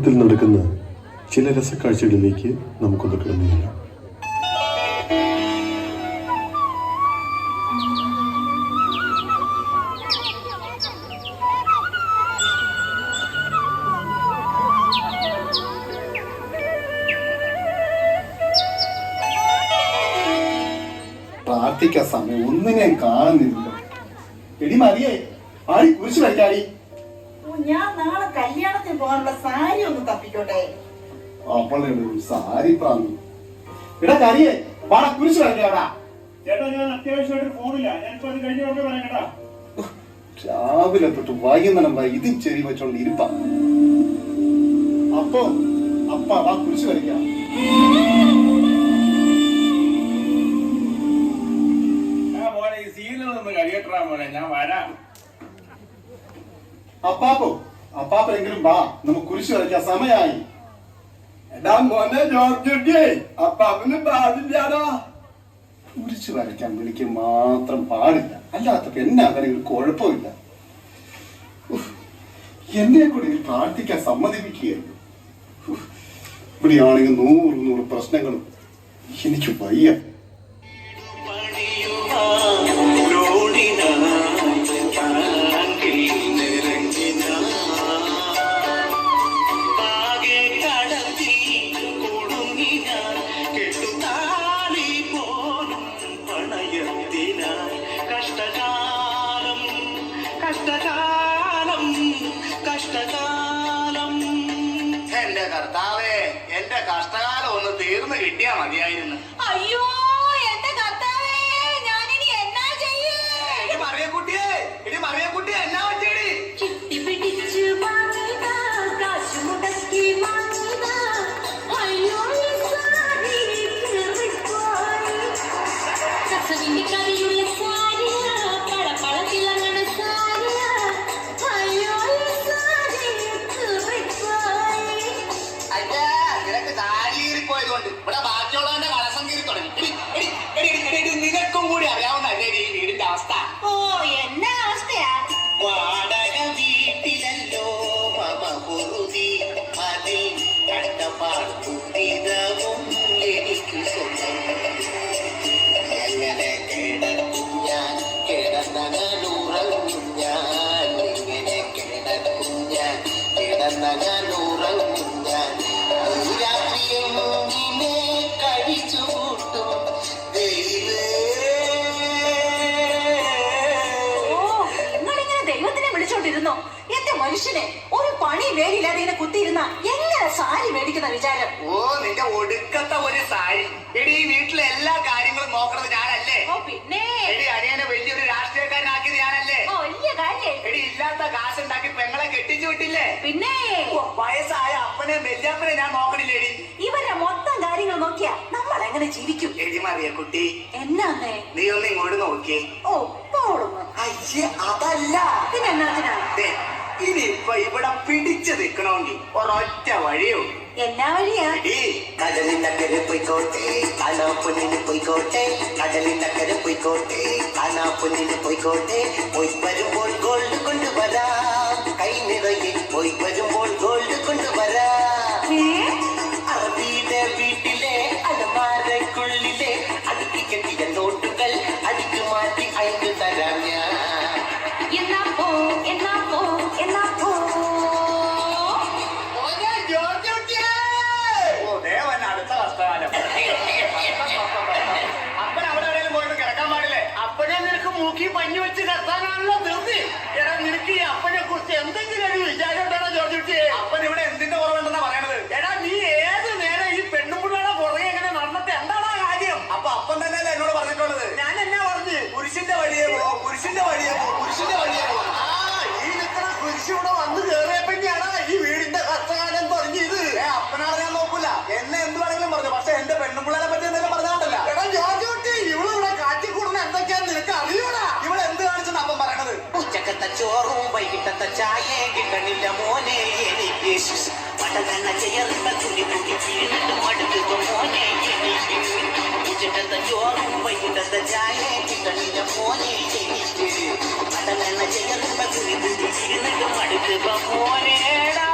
നടക്കുന്ന ചില രസക്കാഴ്ചകളിലേക്ക് നമുക്കൊന്ന് കിടന്നുകഴിഞ്ഞു. പ്രാർത്ഥിക്കാൻ സമയം ഒന്നിനെയും കാണുന്നില്ല. എടി മതിയേ, ആടി കുരിശ് വരയ്ക്കാടി. ഞാൻ നാളെ കല്യാണത്തിന് പോകാനുള്ള സാരി ഒന്ന് തപ്പിക്കോട്ടെ. അവളുടെ ഒരു സാരി പ്രാന്തി. എടാ കരിയേ, വാടാ കുരിശ് വരയ്ക്കാടാ. ചേട്ടാ ഞാൻ അത്യാവശ്യമായിട്ട് ഫോണില്ല, ഞാനിപ്പോ അത് കഴിഞ്ഞ ഒക്കെ പറയാം കേട്ടാ. രാവിലെ തൊട്ട് വൈകുന്നേരം വരെ ഇതും ചെവി വെച്ചോണ്ട് ഇരിപ്പ. അപ്പ വാ കുരിശ് വരയ്ക്കാം. മോനെ ഈ സീനിലൊന്ന് കഴിയട്ടാ മോനെ, ഞാൻ വരാം. അപ്പാപ്പെങ്കിലും വാ, നമുക്ക് കുരിശ് വരയ്ക്കാൻ സമയമായി. എടാ മോനെ ജോർജുട്ടിയെ, അപ്പാപ്പന് പാടില്ലാടാ. കുരിശ് വരയ്ക്കാൻ വിളിക്ക് മാത്രം പാടില്ല, അല്ലാത്തപ്പോ എന്നെ അങ്ങനെ ഒരു കുഴപ്പമില്ല. എന്നെ കൂടി പ്രാർത്ഥിക്കാൻ സമ്മതിപ്പിക്കുകയായിരുന്നു. ഇവിടെയാണെങ്കിൽ 100 പ്രശ്നങ്ങളും. എനിക്ക് വയ്യ. എന്റെ കർത്താവേ, എന്റെ കഷ്ടകാലം ഒന്ന് തീർന്നു കിട്ടിയാ മതിയായിരുന്നു. അയ്യോ എന്റെ കർത്താവേ, ഞാനിനി എന്നാ ചെയ്യേ? ഇടി മറിയക്കുട്ടിയെ എന്നാ പറ്റിയടി? ചിട്ടി പിടിച്ച് വാങ്ങിയതാ, കാശ് മുടക്കി വാങ്ങിയതാ. അയ്യോ ഈ സാരി കീറിപ്പോയി. കസവിന്റെ കറിയുള്ള സാരിയാ, പളപളത്തിളങ്ങണ സാരിയാ. അയ്യോ ഈ സാരി കീറിപ്പോയി. അയ്യാ, നിനക്ക് താലി കീറിപ്പോയതുകൊണ്ട് ഇവിടെ ബാക്കിയുള്ളവന്റെ കളസം കീറി തുടങ്ങി. നിനക്കും കൂടി അറിയാവുന്നല്ലേ ഈ വീടിന്റെ അവസ്ഥ. ഓ എന്നാ അവസ്ഥയാ? വാടക വീട്ടിലല്ലോ മമ പൊറുതി, അതിൽ കഷ്ടപ്പാടും എനിക്ക് സ്വന്തം. എങ്ങനെ കിടക്കും ഞാൻ, കിടന്നൂറങ്ങും ഞാൻ. ഇങ്ങനെ കിടക്കും ഞാൻ, കിടന്നൂറങ്ങും ഞാൻ. രാത്രിയും നിന്നെ കഴിച്ചു കൂട്ടും ദൈവേ. ഓ നിങ്ങളിങ്ങനെ ദൈവത്തിനെ വിളിച്ചോണ്ടിരുന്നോ? എന്റെ മനുഷ്യനെ ഒരു പണി വേലില്ലാതെ ഇങ്ങനെ കുത്തിയിരുന്ന എങ്ങനെ സാരി മേടിക്കുന്ന വിചാരം? ഓ നിന്റെ ഒടുക്കത്തെ ഒരു സാരി. എടി ഈ വീട്ടിലെ എല്ലാ കാര്യങ്ങളും നോക്കണത് ഞാനല്ലേ? ഓ പിന്നെ എടി അനിയനെ വലിയൊരു രാഷ്ട്രീയക്കാരനാക്കിയത് ഞാനല്ലേ? ഓ വലിയ കാര്യം. എടി ഇല്ലാത്ത കാശുണ്ടാക്കി പെങ്ങളെ കെട്ടിച്ചു വിട്ടില്ലേ? പിന്നെ ഓ, വയസ്സായ അപ്പനെ വല്യപ്പനെ ഞാൻ നോക്കണില്ലേടി? ഇവരെ മൊത്തം കാര്യങ്ങൾ നോക്കിയാ നമ്മൾ എങ്ങനെ ജീവിക്കും? എടി മറിയക്കുട്ടി, എന്നാന്നേ? നീ ഒന്ന് ഇങ്ങോട്ട് നോക്കിയേ. ഓ പോളുന്നു. അയ്യേ അതല്ല. പിന്നെ എന്നാത്തിനാ? ദേ, ഇനിയിപ്പൊ ഇവിടെ പിടിച്ചു നിക്കണമെങ്കിൽ ഒരൊറ്റ വഴിയോ. എന്നാ വഴിയാ? കടലിനക്കരെ പോയിക്കോട്ടെ, കാണാപ്പൊന്നിന് പോയിക്കോട്ടെ. കടലിനക്കരെ പോയിക്കോട്ടെ, കാണാപ്പൊന്നിന് പോയിക്കോട്ടെ. പോയി വരുമ്പോൾ ഗോൾഡ് കൊണ്ടുവരാം, കൈ നിറയെ പോയി വരുമ്പോൾ ഗോൾഡ് കൊണ്ടുവരാം. അറബിയുടെ വീട്ടിലെ അലമാരക്കുള്ളിലെ അടുക്കി കെട്ടിയ നോട്ടുകൾ അടിച്ചു മാറ്റി അയച്ചു തരാം ഞാൻ. എന്നാ പോ എന്നാ പോ എന്നാ പോ. ഓ ദേവൻ അടുത്ത കഷ്ടകാലം. അപ്പൻ അവിടെ എവിടെയും പോയിട്ട് കിടക്കാൻ പാടില്ലേ? അപ്പനെ നിനക്ക് മൂക്കി പഞ്ഞു വെച്ച് കിടത്താനാണല്ലോ തീർത്തി. എടാ നിനക്ക് ഈ അപ്പനെ കുറിച്ച് എന്തെങ്കിലും ഒരു വിചാരം ഉണ്ടോ ജോർജ് കുട്ടിയെ? അപ്പൻ ഇവിടെ എന്തിന്റെ കുറവുണ്ടെന്നാ പറയണത്? എടാ നീ ഏത് നേരം ഈ പെണ്ണുമുള്ളയുടെ പുറകെ എങ്ങനെ നടന്നിട്ട് എന്താണ് ആ കാര്യം? അപ്പൊ അപ്പൻ തന്നെയല്ലേ എന്നോട് പറഞ്ഞിട്ടുള്ളത്? ഞാൻ എന്നാ പറഞ്ഞു? കുരിശിന്റെ വഴിയെ പോ, കുരിശിന്റെ വഴിയെ പോ, കുരിശിന്റെ വഴിയെ പോ. ആ ഈ നിൽക്കണ കുരിശ് ഇവിടെ വന്ന് കേറിയപ്പോഴാണ് ഈ വീടിന്റെ കഷ്ടകാലം പറഞ്ഞത്. അപ്പനാ ഞാൻ നോക്കൂല, എന്നെ എന്ത് വേണമെങ്കിലും പറഞ്ഞു. പക്ഷെ എന്റെ പെണ്ണുപിള്ളേരെ പറ്റി എന്തെങ്കിലും പറഞ്ഞാണ്ടല്ല. എടാ ജോർജ് കുട്ടി, ഇവള് ഇവിടെ കാറ്റിക്കൂടുന്ന എന്തൊക്കെയാന്ന് നിനക്ക് അറിയൂടാ. ഇവിടെ എന്ത് കാണിച്ചെന്ന് അപ്പം പറയണത്? ഉച്ചക്കത്തെ ചോറും വൈകിട്ടത്തെ ചായയും കിട്ടണില്ല മോനെ എനിക്ക്. പടകണ്ണ ചേർത്ത തുണി തുണി ചീർന്നിട്ട് മടുക്കുക മോനെ എനിക്ക്. ഉച്ചക്കത്തെ ചോറും വൈകിട്ടത്തെ ചായയും കിട്ടണില്ല മോനെ എനിക്ക്. പടകണ്ണ ചേർത്ത തുണി തുണി ചീർന്നിട്ട് മടുക്കുക മോനേടാ.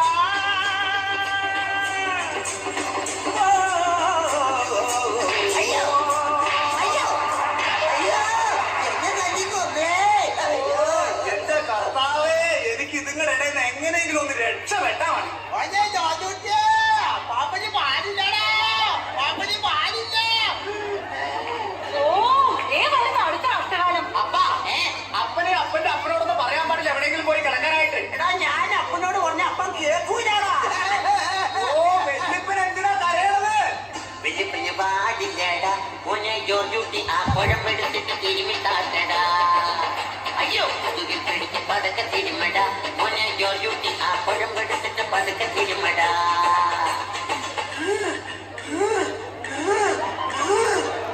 പതുക്കെ തിരുമട മോനെ ജോർജുട്ടി ആ പഴം കൊടുത്തിട്ട് പതുക്കെ തിരുമട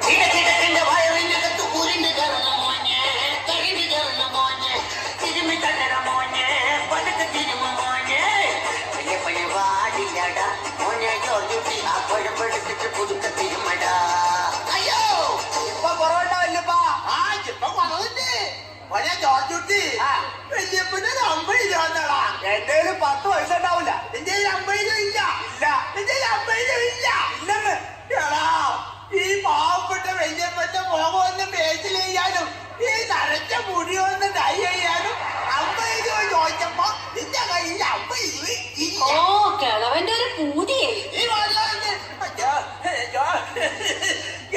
കിടക്കിടക്കിന്റെ വയറിനകത്ത് ഉരുണ്ട് കയറണം മോനെ കഴുകി കയറണം മോനെ തിരുമി തട്ടണം മോനെ പതുക്കെ തിരുമ മോനെ പയ്യ പയ്യ വാടില്ലടാ മോനെ ജോർജുട്ടി ആ പഴം കൊടുത്തിട്ട് പുതുക്കെ തിരുമട അയ്യോ ഇപ്പൊ കുറവുണ്ടാവില്ലപ്പാ ആ ഇപ്പൊ കുറവുണ്ട് മോനെ ജോർജുട്ടി വല്യപ്പന്റെ 50 രൂപ തന്നാടാ എന്റെ 10 പൈസ ഉണ്ടാവില്ല നിന്റെ 50 രൂപ ഇല്ല ഇല്ല നിന്റെ 50 രൂപ ഇല്ല ഇല്ലെന്ന് എടാ ഈ പാവപ്പെട്ട വല്യപ്പന്റെ മുഖം ഒന്ന് പേച്ചിൽ ചെയ്യാനും ഈ നരച്ച മുടി ഒന്ന് ഡൈ ചെയ്യാനും 50 രൂപ ചോദിച്ചപ്പോ നിന്റെ കയ്യിൽ 50 രൂപ ഇല്ല ഓ കിളവന്റെ ഒരു പൂതിയേ. ഈ വാതിലുണ്ട്. അയ്യോ,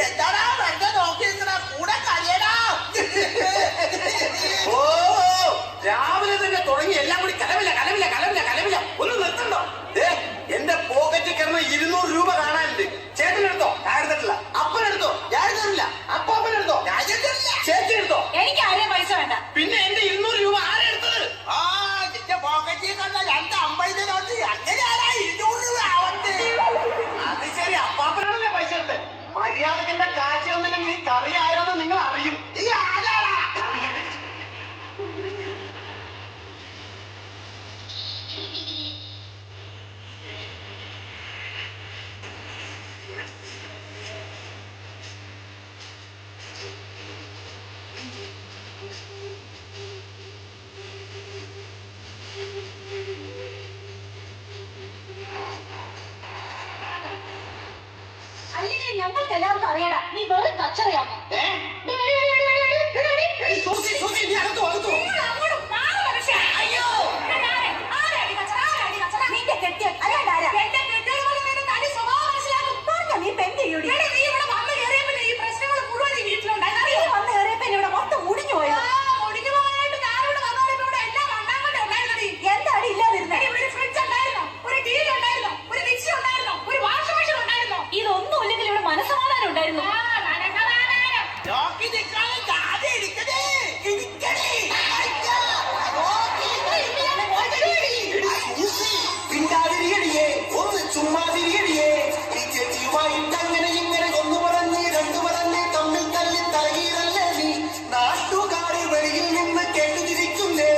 എന്താടാ വെറുതെ നോക്കി നിൽക്കണ കൂടെ കളിയടാ ഓ രാവിലെ തന്നെ തുടങ്ങി എല്ലാം കൂടി കലവില്ല കലവില്ല കലവില്ല കലവില്ല ഒന്ന് നിർത്തണ്ടോ എന്റെ പോക്കറ്റിൽ കിടന്ന് 200 രൂപ കാണാനുണ്ട് ചേട്ടനെടുത്തോ ഞാൻ എടുത്തിട്ടില്ല അപ്പനെടുത്തോ ഞാൻ എടുത്തിട്ടില്ല അപ്പാപ്പനെടുത്തോ ഞാൻ എടുത്തിട്ടില്ല ചേച്ചി എടുത്തോ എനിക്ക് ആരെയും പൈസ വേണ്ട. പിന്നെ എന്റെ 200 രൂപ ആരെടുത്തത് ആ നിന്റെ പോക്കറ്റിൽ കണ്ട 250 നോട്ട് അങ്ങനെയാണാ 200 രൂപ ആവട്ടെ അത് ശരി അപ്പാപ്പനാണല്ലേ പൈസ എടുത്ത് മര്യാദക്ക് എന്റെ കാശ് ഒന്നില്ലെങ്കിൽ നീ കറി ആയതെന്ന് നിങ്ങൾ അറിയും ഈ ആരാടാ അല്ലെങ്കിൽ ഞങ്ങൾക്ക് എല്ലാവർക്കും അറിയടാ നീ വെറും കച്ചറയാമോ. നിന്റെ കെട്ടിയ അല്ലാണ്ടാരാ നീ പെന്തിയൂടി വന്ന് കയറിയപ്പോ ഇവിടെ മൊത്തം മുടിഞ്ഞു പോയോ. എന്താടി ഇല്ലാതിരുന്നേ. ഇതൊന്നും ഇല്ലെങ്കിൽ ഇവിടെ മനസ്സമാധാനം ഉണ്ടായിരുന്നു. നോക്കി നിൽക്കാതെ ജാതി ഇരിക്കണേ ഇരിക്കണേ പിന്നാതിരിയടിയേ ഒന്ന് ചുമ്മാതിരിയടിയേ ഈ ചേച്ചിയുമായിട്ട് അങ്ങനെ ഇങ്ങനെ ഒന്ന് പറഞ്ഞ് രണ്ടു പറഞ്ഞ് തമ്മിൽ തല്ലി തലകീറല്ലേ നീ നാട്ടുകാരി വെളിയിൽ നിന്ന് കേട്ടുതിരിക്കുന്നേ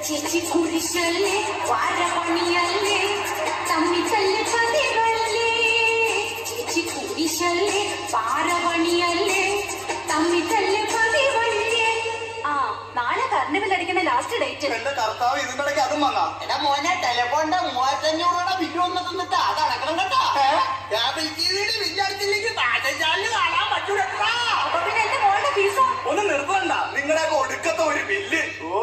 ചേച്ചി കുരിശല്ലേ വാരപണിയല്ലേ തമ്മിച്ചല്ലേ പതിവല്ലേ ചേച്ചി കുരിശല്ലേ വാരപണിയല്ലേ തമ്മിച്ചല്ലേ പതിവല്ലേ. ആ നാളെ കർണിവൽ അടിക്കുന്ന ലാസ്റ്റ് ഡേറ്റ്. എന്റെ കർത്താവ് ഇതിനിടയ്ക്ക് അതും വന്നാ എടാ മോനെ ടെലിഫോണിന്റെ 3500 രൂപയുടെ ബില്ല് വന്ന് തിന്നിട്ട് അത് അടക്കണം കേട്ടോ ബില്ലടിച്ചില്ലെങ്കിൽ താഴെ കാണാൻ പറ്റൂടാ അപ്പൊ പിന്നെ എന്റെ മോളുടെ ഫീസോ. ഒന്ന് നിർത്തണ്ട നിങ്ങളുടെ ഒടുക്കത്തെ ഒരു ബില്ല് ഓ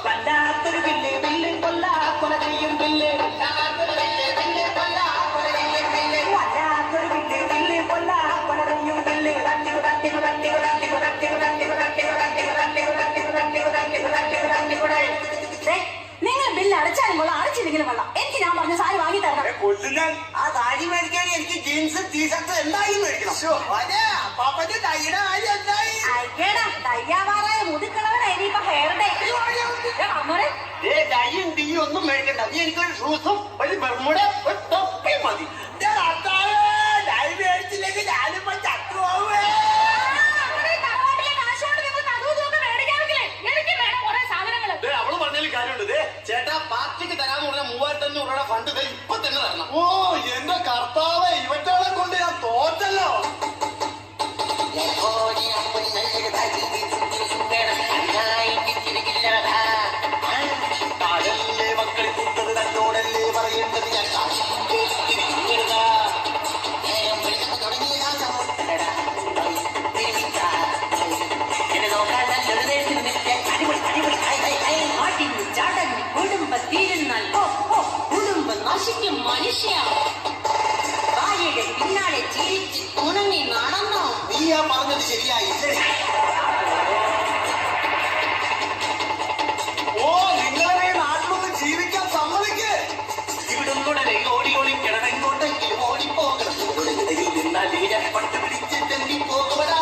വല്ലാത്തൊരു ബില്ല് ബില്ല് കൊല്ലാക്കൊല ചെയ്യും ബില്ല് വല്ലാത്തൊരു ബില്ല് ബില്ല് കൊല്ലാക്കൊല ചെയ്യും ബില്ല് വല്ലാത്തൊരു ബില്ല് ബില്ല് കൊല്ലാക്കൊല ചെയ്യും ബില്ല് തട്ടിക്കു തട്ടിക്കു തട്ടിക്കു തട്ടിക്കു തട്ടിക്കു തട്ടിക്കു തട്ടിക്കു തട്ടിക്കു തട്ടിക്കു തട്ടിക്കു തട്ടിക്കു തട്ടിക്കു തട്ടിക്കു തട്ടിക്കു നിങ്ങൾ ബില്ല് അടച്ചാലും കൊള്ളാം അടച്ചില്ലെങ്കിലും കൊള്ളാം. എനിക്ക് ഞാൻ പറഞ്ഞ സാരി വാങ്ങി തരണം. കൊല്ലുന്ന ആ താടി മേടിക്കാൻ എനിക്ക് ജീൻസ് ടീഷർട്ട് എന്തായാലും മേടിക്കണം പാപ്പന്റെ തൈയുടെ കാര്യം എന്തായി അയ്യടാ തയ്യാറായ മുതുക്കളവനായി ഇനിയിപ്പൊ ഹെയർ ഡേ. ഡൈയും ടീയും ഒന്നും മേടിക്കണ്ട നീ എനിക്കൊരു ഷൂസും ഒരു ബർമുട ഒരു തൊപ്പി മതി ഡൈ മേടിച്ചില്ലെങ്കിൽ ഞാനിപ്പോ ചത്തുപോവേ അവള് പറഞ്ഞാലും കാര്യമുണ്ട് ചേട്ടാ പാർട്ടിക്ക് തരാന്ന് പറഞ്ഞ 3500 രൂപയുടെ ഫണ്ട് ഇപ്പൊ തന്നെ തരണം ഓ എന്റെ കർത്താവേ ഇവറ്റാളെ കൊണ്ട് ഞാൻ തോറ്റല്ലോ താഴല്ലേ മക്കളി കുത്തത് തന്നോടല്ലേ പറയേണ്ടത് ഞാൻ നശിക്കും മനുഷ്യ ഭാര്യയുടെ പിന്നാലെ ജീവിച്ച് ഉണങ്ങി നടന്നോ നീയാ പറഞ്ഞത് ശരിയായില്ലേ ഓ നിങ്ങളെ നാട്ടിലൊന്ന് ജീവിക്കാൻ സമ്മതിക്ക് ഇവിടുന്നുടനെ ഓടി ഓടി കിടന്നെങ്ങോട്ടെങ്കിലും ഓടിപ്പോകണം നിന്നാൽ പട്ട് പിടിച്ച് തെണ്ടി പോകുവരാ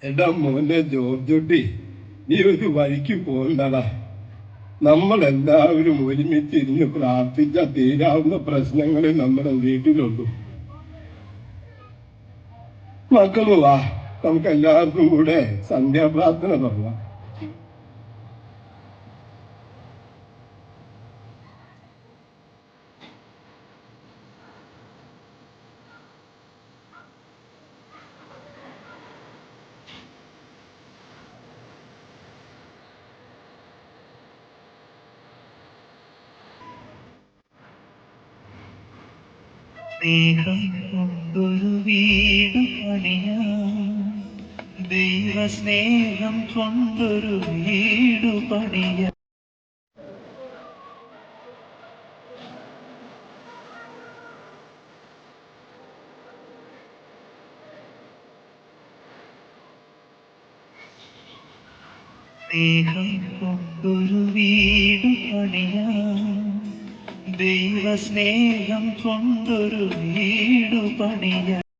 എടാ മോനെ ജോർജുട്ടി, നീ ഒരു വഴിക്ക് പോകണ്ടടാ. നമ്മളെല്ലാവരും ഒരുമിച്ചിരുന്ന് പ്രാർത്ഥിച്ചാൽ തീരാവുന്ന പ്രശ്നങ്ങളെ നമ്മുടെ വീട്ടിലുള്ളൂ. മക്കള് വാ, നമുക്ക് എല്ലാവർക്കും കൂടെ സന്ധ്യാപ്രാർത്ഥന തുടങ്ങാം. സ്നേഹം കൊണ്ടൊരു വീട് പണിയാം, ദൈവസ്നേഹം കൊണ്ടൊരു വീട് പണിയാം. സ്നേഹം കൊണ്ടൊരു വീട് പണിയാം, ദൈവസ്നേഹം കൊണ്ടൊരു വീട് പണിയാം.